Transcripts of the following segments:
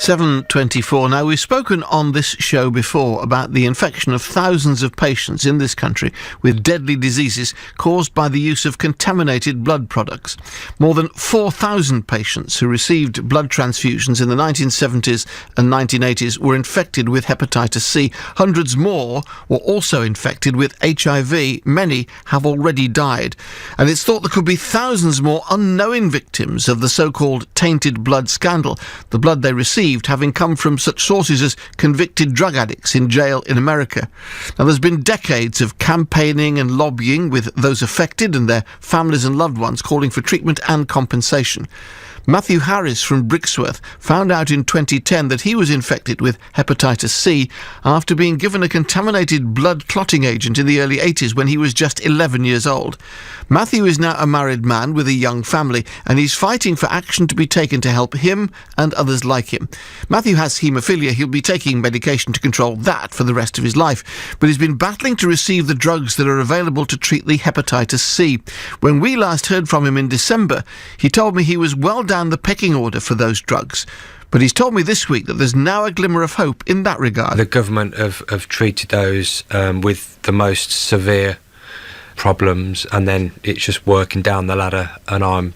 7:24. Now, we've spoken on this show before about the infection of thousands of patients in this country with deadly diseases caused by the use of contaminated blood products. More than 4,000 patients who received blood transfusions in the 1970s and 1980s were infected with hepatitis C. Hundreds more were also infected with HIV. Many have already died. And it's thought there could be thousands more unknowing victims of the so-called tainted blood scandal, the blood they received having come from such sources as convicted drug addicts in jail in America. Now, there's been decades of campaigning and lobbying with those affected and their families and loved ones calling for treatment and compensation. Matthew Harris from Brixworth found out in 2010 that he was infected with hepatitis C after being given a contaminated blood clotting agent in the early 80s when he was just 11 years old. Matthew is now a married man with a young family, and he's fighting for action to be taken to help him and others like him. Matthew has haemophilia. He'll be taking medication to control that for the rest of his life, but he's been battling to receive the drugs that are available to treat the hepatitis C. When we last heard from him in December, he told me he was well down the pecking order for those drugs. But he's told me this week that there's now a glimmer of hope in that regard. The government have treated those with the most severe problems, and then it's just working down the ladder, and I'm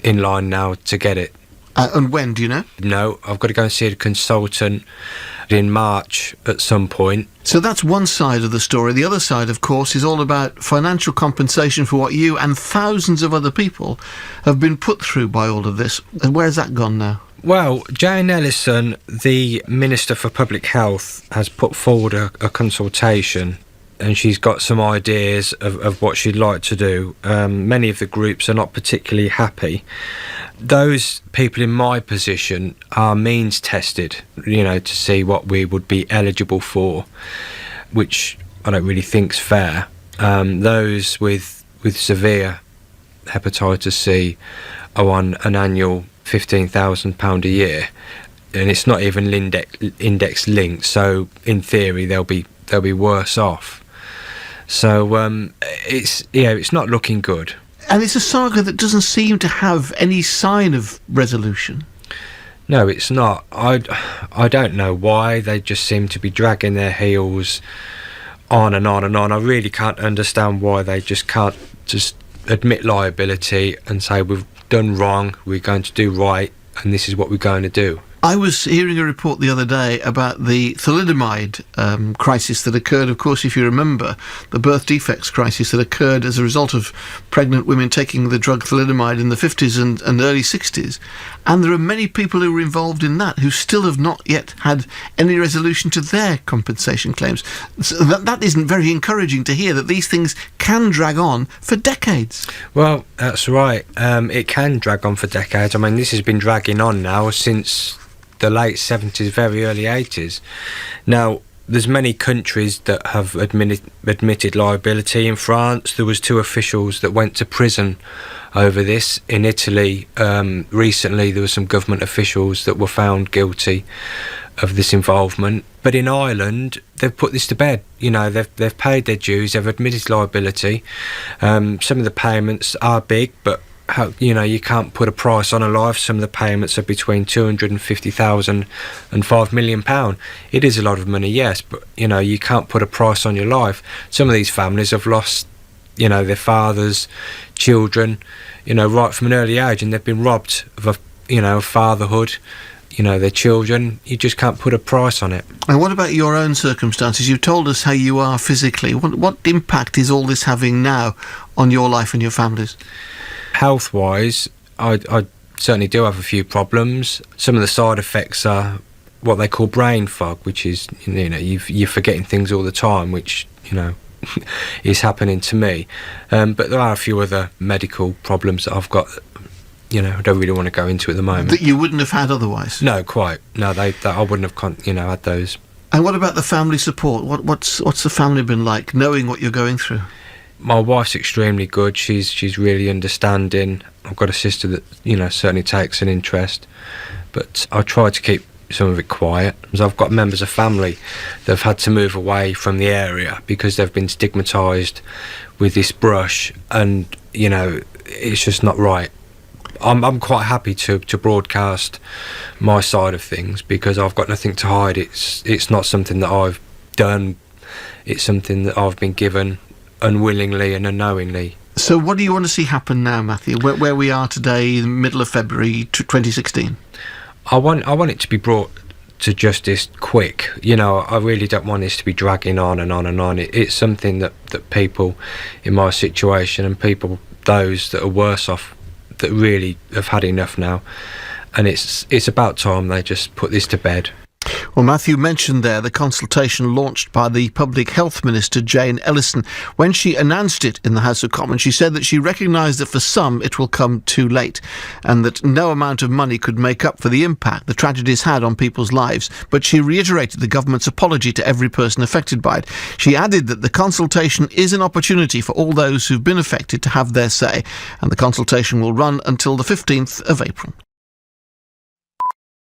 in line now to get it. And when, do you know? No, I've got to go and see a consultant in March at some point. So that's one side of the story. The other side, of course, is all about financial compensation for what you and thousands of other people have been put through by all of this. And where's that gone now? Well, Jane Ellison, the Minister for Public Health, has put forward a consultation, and she's got some ideas of what she'd like to do. Many of the groups are not particularly happy. Those people in my position are means tested, to see what we would be eligible for, which I don't really think's fair. Those with severe hepatitis C are on an annual £15,000 a year, and it's not even index linked. So in theory, they'll be worse off. So it's not looking good. And it's a saga that doesn't seem to have any sign of resolution. No, it's not. I don't know why. They just seem to be dragging their heels on and on and on. I really can't understand why they just can't just admit liability and say we've done wrong, we're going to do right, and this is what we're going to do. I was hearing a report the other day about the thalidomide crisis that occurred, of course, if you remember, the birth defects crisis that occurred as a result of pregnant women taking the drug thalidomide in the 50s and early 60s. And there are many people who were involved in that who still have not yet had any resolution to their compensation claims. So that isn't very encouraging to hear, that these things can drag on for decades. Well, that's right. It can drag on for decades. I mean, this has been dragging on now since the late 70s, very early 80s. Now, there's many countries that have admitted liability. In France, there was 2 officials that went to prison over this. In Italy, recently, there were some government officials that were found guilty of this involvement. But in Ireland, they've put this to bed. They've paid their dues, they've admitted liability. Some of the payments are big, but you can't put a price on a life. Some of the payments are between £250,000 and £5 million. It is a lot of money, yes, but you can't put a price on your life. Some of these families have lost their fathers, children, right from an early age, and they've been robbed of fatherhood, their children. You just can't put a price on it. And what about your own circumstances? You've told us how you are physically. What impact is all this having now on your life and your family's? Health-wise, I certainly do have a few problems. Some of the side effects are what they call brain fog, which is, you're forgetting things all the time, which, is happening to me. But there are a few other medical problems that I've got that, I don't really want to go into at the moment. That you wouldn't have had otherwise? No, quite. No, I wouldn't have, had those. And what about the family support? What's the family been like, knowing what you're going through? My wife's extremely good. She's really understanding. I've got a sister that, certainly takes an interest. But I try to keep some of it quiet. I've got members of family that have had to move away from the area because they've been stigmatised with this brush, and, it's just not right. I'm quite happy to broadcast my side of things, because I've got nothing to hide. It's not something that I've done. It's something that I've been given unwillingly and unknowingly. So what do you want to see happen now, Matthew, where we are today, the middle of February 2016? I want it to be brought to justice quick. You know, I really don't want this to be dragging on and on and on. It's something that people in my situation, and those that are worse off, that really have had enough now, and it's about time they just put this to bed. Well, Matthew mentioned there the consultation launched by the Public Health Minister, Jane Ellison. When she announced it in the House of Commons, she said that she recognised that for some it will come too late, and that no amount of money could make up for the impact the tragedies had on people's lives. But she reiterated the government's apology to every person affected by it. She added that the consultation is an opportunity for all those who've been affected to have their say, and the consultation will run until the 15th of April.